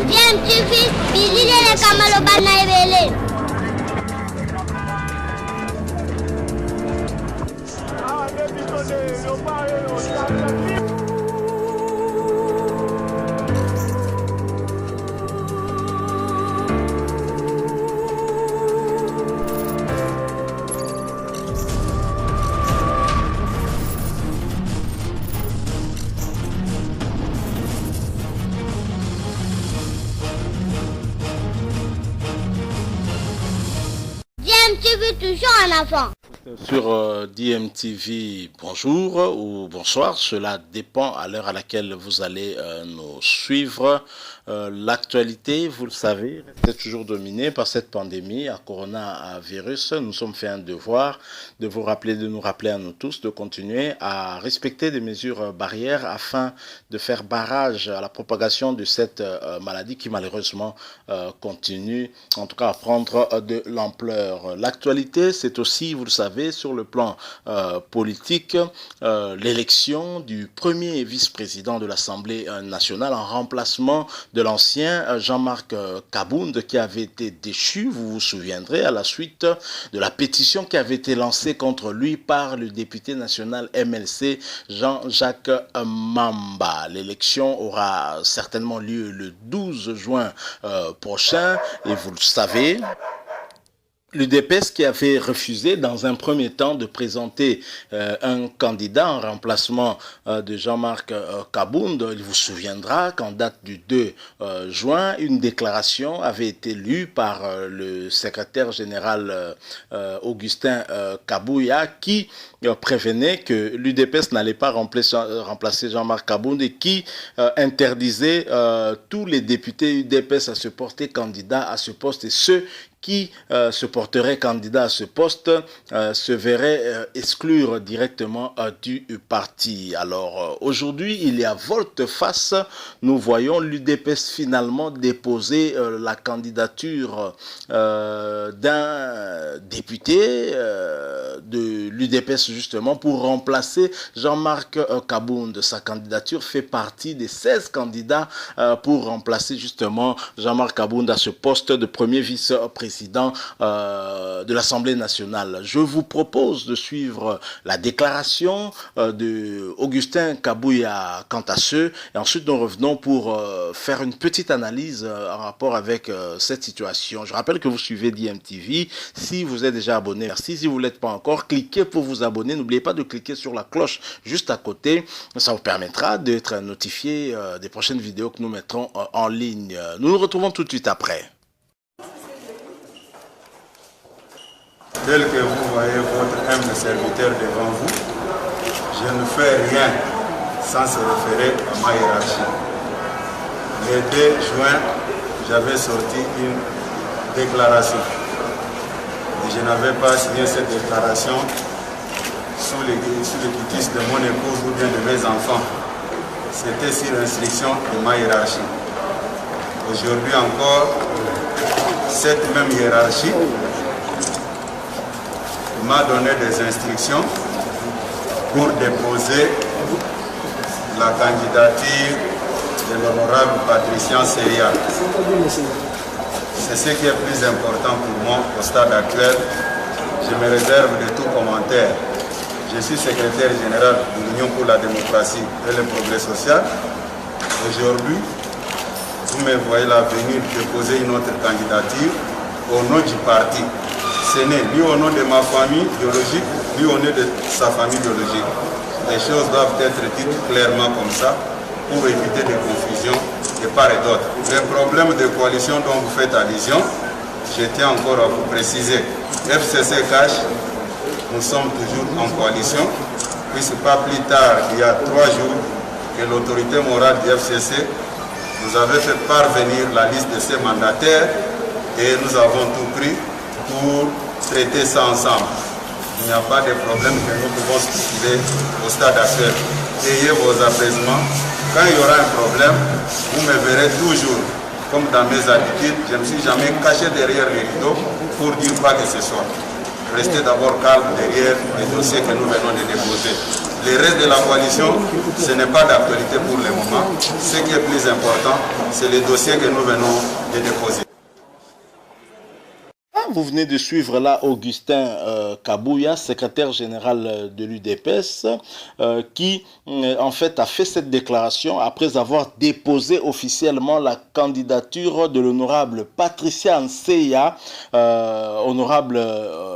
DMTV, Billy Kamalo Banaibele. DMTV toujours en avant. Sur DMTV, bonjour ou bonsoir, cela dépend à l'heure à laquelle vous allez nous suivre. L'actualité, vous le savez, reste toujours dominée par cette pandémie à coronavirus. Nous sommes fait un devoir de vous rappeler, de nous rappeler à nous tous, de continuer à respecter des mesures barrières afin de faire barrage à la propagation de cette maladie qui malheureusement continue, en tout cas à prendre de l'ampleur. L'actualité, c'est aussi, vous le savez, sur le plan politique, l'élection du premier vice-président de l'Assemblée nationale en remplacement de l'ancien Jean-Marc Kabound qui avait été déchu, vous vous souviendrez, à la suite de la pétition qui avait été lancée contre lui par le député national MLC Jean-Jacques Mamba. L'élection aura certainement lieu le 12 juin prochain et vous le savez, l'UDPS qui avait refusé dans un premier temps de présenter un candidat en remplacement de Jean-Marc Kabound. Il vous souviendra qu'en date du 2 juin, une déclaration avait été lue par le secrétaire général Augustin Kabouya qui prévenait que l'UDPS n'allait pas remplacer Jean-Marc Kabound et qui interdisait tous les députés UDPS à se porter candidat à ce poste et ceux qui se porterait candidat à ce poste se verrait exclure directement du parti. Alors aujourd'hui, il y a volte-face. Nous voyons l'UDPS finalement déposer la candidature d'un député de l'UDPS justement pour remplacer Jean-Marc Kabound. Sa candidature fait partie des 16 candidats pour remplacer justement Jean-Marc Kabound à ce poste de premier vice-président de l'Assemblée nationale. Je vous propose de suivre la déclaration de Augustin Kabouya quant à ce, et ensuite nous revenons pour faire une petite analyse en rapport avec cette situation. Je rappelle que vous suivez DMTV. Si vous êtes déjà abonné, merci. Si vous ne l'êtes pas encore, cliquez pour vous abonner. N'oubliez pas de cliquer sur la cloche juste à côté. Ça vous permettra d'être notifié des prochaines vidéos que nous mettrons en ligne. Nous nous retrouvons tout de suite après. Tel que vous voyez votre humble serviteur devant vous, je ne fais rien sans se référer à ma hiérarchie. Le 2 juin, j'avais sorti une déclaration. Et je n'avais pas signé cette déclaration sous le quitus de mon épouse ou bien de mes enfants. C'était sur instruction de ma hiérarchie. Aujourd'hui encore, cette même hiérarchie m'a donné des instructions pour déposer la candidature de l'honorable Patricien Seria. C'est ce qui est plus important pour moi au stade actuel. Je me réserve de tout commentaire. Je suis secrétaire général de l'Union pour la démocratie et le progrès social. Aujourd'hui, vous me voyez là venir déposer une autre candidature au nom du parti. Ce n'est ni au nom de ma famille biologique, ni au nom de sa famille biologique. Les choses doivent être dites clairement comme ça pour éviter des confusions de part et d'autre. Les problèmes de coalition dont vous faites allusion, je tiens encore à vous préciser. FCC cache, nous sommes toujours en coalition, puisque pas plus tard, il y a 3 jours, que l'autorité morale du FCC nous avait fait parvenir la liste de ses mandataires et nous avons tout pris pour traiter ça ensemble. Il n'y a pas de problème que nous pouvons spéculer au stade actuel. Ayez vos apaisements. Quand il y aura un problème, vous me verrez toujours. Comme dans mes habitudes, je ne me suis jamais caché derrière les rideaux pour dire quoi que ce soit. Restez d'abord calme derrière les dossiers que nous venons de déposer. Le reste de la coalition, ce n'est pas d'actualité pour le moment. Ce qui est plus important, c'est le dossier que nous venons de déposer. Vous venez de suivre là Augustin Kabouya, secrétaire général de l'UDPS, qui en fait a fait cette déclaration après avoir déposé officiellement la candidature de l'honorable Patricia Nseya, honorable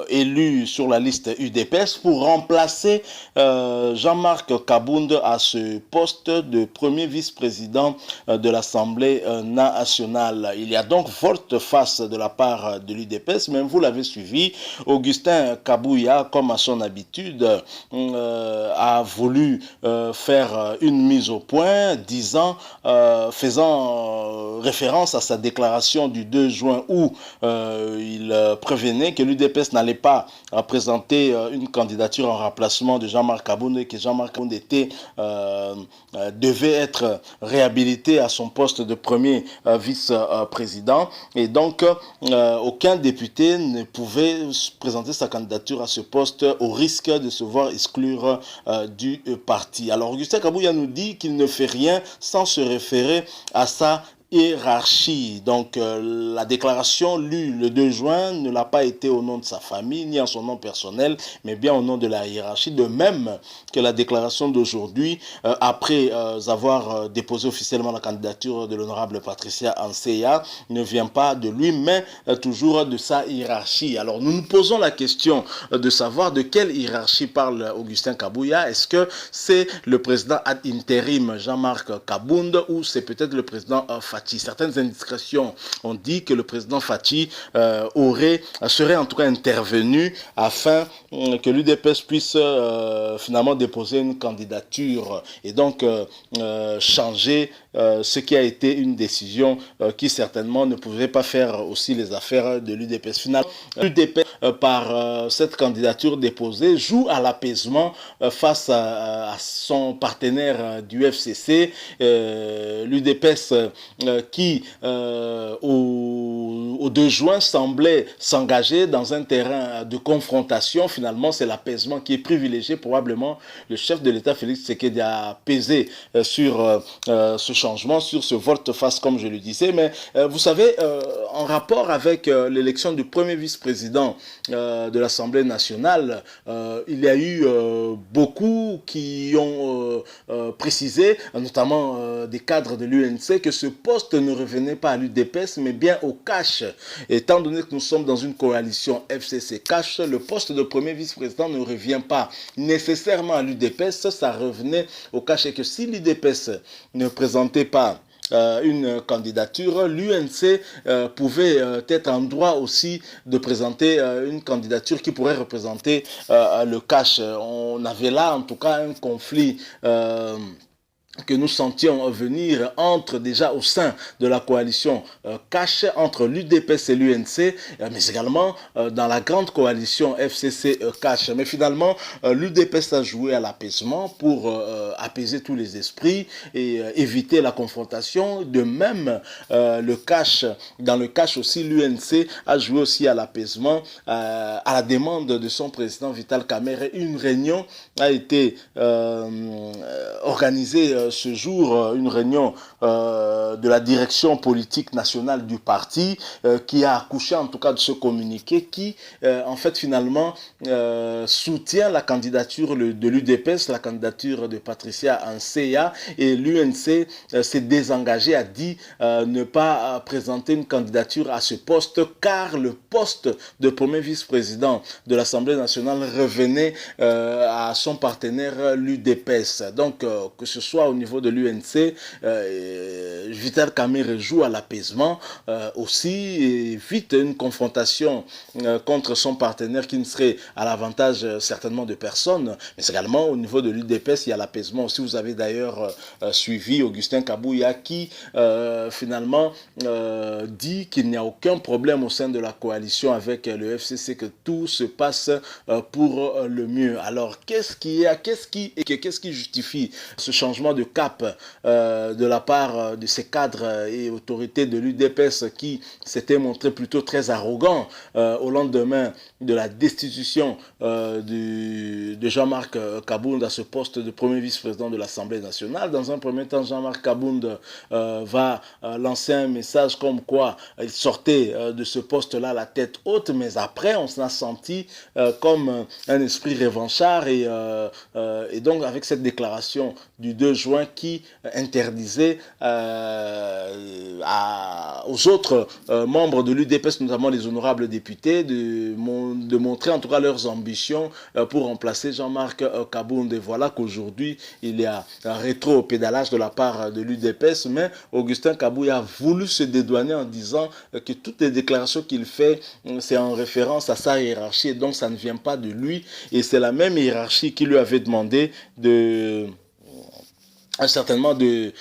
élu sur la liste UDPS, pour remplacer Jean-Marc Kabound à ce poste de premier vice-président de l'Assemblée nationale. Il y a donc volte-face de la part de l'UDPS. Même vous l'avez suivi, Augustin Kabouya, comme à son habitude, a voulu faire une mise au point, faisant référence à sa déclaration du 2 juin où il prévenait que l'UDPS n'allait pas présenter une candidature en remplacement de Jean-Marc Kabound et que Jean-Marc Kabound devait être réhabilité à son poste de premier vice-président. Et donc, aucun député ne pouvait présenter sa candidature à ce poste au risque de se voir exclure du parti. Alors Augustin Kabouya nous dit qu'il ne fait rien sans se référer à sa hiérarchie. Donc la déclaration lue le 2 juin ne l'a pas été au nom de sa famille ni en son nom personnel, mais bien au nom de la hiérarchie, de même que la déclaration d'aujourd'hui, après avoir déposé officiellement la candidature de l'honorable Patricia Nseya, ne vient pas de lui, mais toujours de sa hiérarchie. Alors nous nous posons la question de savoir de quelle hiérarchie parle Augustin Kabouya. Est-ce que c'est le président ad interim Jean-Marc Kabound ou c'est peut-être le président Fathi? Certaines indiscrétions ont dit que le président Fathi serait en tout cas intervenu afin que l'UDPS puisse finalement déposer une candidature et donc changer ce qui a été une décision qui certainement ne pouvait pas faire aussi les affaires de l'UDPS. Finalement, l'UDPS, par cette candidature déposée, joue à l'apaisement face à son partenaire du FCC, l'UDPS qui, au 2 juin, semblait s'engager dans un terrain de confrontation. Finalement, c'est l'apaisement qui est privilégié. Probablement, le chef de l'État, Félix Tshisekedi, a pesé sur ce changement, sur ce volte-face, comme je le disais. Mais vous savez, en rapport avec l'élection du premier vice-président de l'Assemblée nationale, il y a eu beaucoup qui ont précisé, notamment des cadres de l'UNC, que ce poste ne revenait pas à l'UDPS, mais bien au CACH. Étant donné que nous sommes dans une coalition FCC-CACH, le poste de premier vice-président ne revient pas nécessairement à l'UDPS, ça revenait au CACH. Et que si l'UDPS ne présentait pas une candidature, l'UNC pouvait être en droit aussi de présenter une candidature qui pourrait représenter le CACH. On avait là en tout cas un conflit que nous sentions venir déjà au sein de la coalition CACH, entre l'UDPS et l'UNC, mais également dans la grande coalition FCC-CACH. Mais finalement, l'UDPS a joué à l'apaisement pour apaiser tous les esprits et éviter la confrontation. De même, dans le CACH aussi, l'UNC a joué aussi à l'apaisement à la demande de son président Vital Kamerhe. Une réunion a été organisée ce jour, une réunion de la direction politique nationale du parti qui a accouché en tout cas de ce communiqué qui en fait finalement soutient la candidature de l'UDPS, la candidature de Patricia Nseya, et l'UNC s'est désengagé, a dit ne pas présenter une candidature à ce poste car le poste de premier vice-président de l'Assemblée nationale revenait à son partenaire l'UDPS. Donc que ce soit au niveau de l'UNC, Vital Kamerhe joue à l'apaisement aussi et évite une confrontation contre son partenaire qui ne serait à l'avantage certainement de personne, mais également au niveau de l'UDPS il y a l'apaisement aussi. Vous avez d'ailleurs suivi Augustin Kabouya qui finalement dit qu'il n'y a aucun problème au sein de la coalition avec le FCC, que tout se passe pour le mieux. Alors qu'est-ce qui justifie ce changement de de cap de la part de ces cadres et autorités de l'UDPS qui s'étaient montrés plutôt très arrogants au lendemain de la destitution de Jean-Marc Kabound à ce poste de premier vice-président de l'Assemblée nationale. Dans un premier temps, Jean-Marc Kabound va lancer un message comme quoi il sortait de ce poste-là la tête haute, mais après on s'en a senti comme un esprit revanchard et donc avec cette déclaration du 2 juin qui interdisait aux autres membres de l'UDPS, notamment les honorables députés, de montrer en tout cas leurs ambitions pour remplacer Jean-Marc Kabound. Et voilà qu'aujourd'hui il y a un rétro-pédalage de la part de l'UDPS, mais Augustin Kabouya a voulu se dédouaner en disant que toutes les déclarations qu'il fait, c'est en référence à sa hiérarchie et donc ça ne vient pas de lui. Et c'est la même hiérarchie qui lui avait demandé certainement de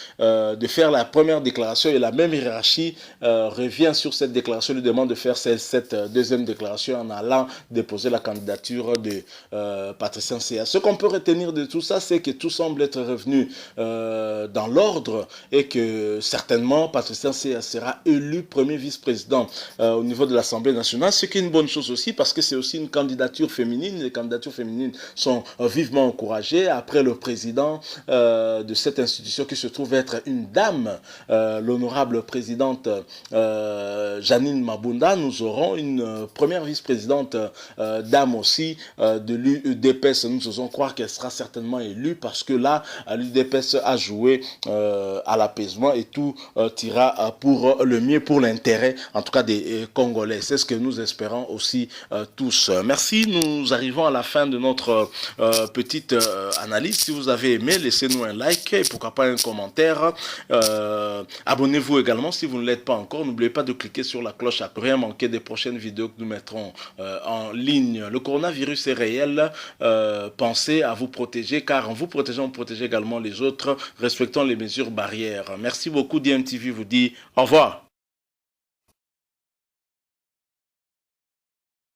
faire la première déclaration, et la même hiérarchie revient sur cette déclaration, lui demande de faire cette deuxième déclaration en allant déposer la candidature de Patricien Sia. Ce qu'on peut retenir de tout ça, c'est que tout semble être revenu dans l'ordre et que certainement Patricien Sia sera élu premier vice-président au niveau de l'Assemblée nationale, ce qui est une bonne chose aussi parce que c'est aussi une candidature féminine. Les candidatures féminines sont vivement encouragées. Après le président de cette institution qui se trouve être une dame, l'honorable présidente Janine Mabunda, nous aurons une première vice-présidente dame aussi de l'UDPS. Nous osons croire qu'elle sera certainement élue parce que là, l'UDPS a joué à l'apaisement et tout ira pour le mieux, pour l'intérêt en tout cas des Congolais. C'est ce que nous espérons aussi tous. Merci, nous arrivons à la fin de notre petite analyse. Si vous avez aimé, laissez-nous un like et pourquoi pas un commentaire. Abonnez-vous également si vous ne l'êtes pas encore. N'oubliez pas de cliquer sur la cloche à ne rien manquer des prochaines vidéos que nous mettrons en ligne. Le coronavirus est réel. Pensez à vous protéger car en vous protégeant, vous protégez également les autres. Respectons les mesures barrières. Merci beaucoup. DMTV vous dit au revoir.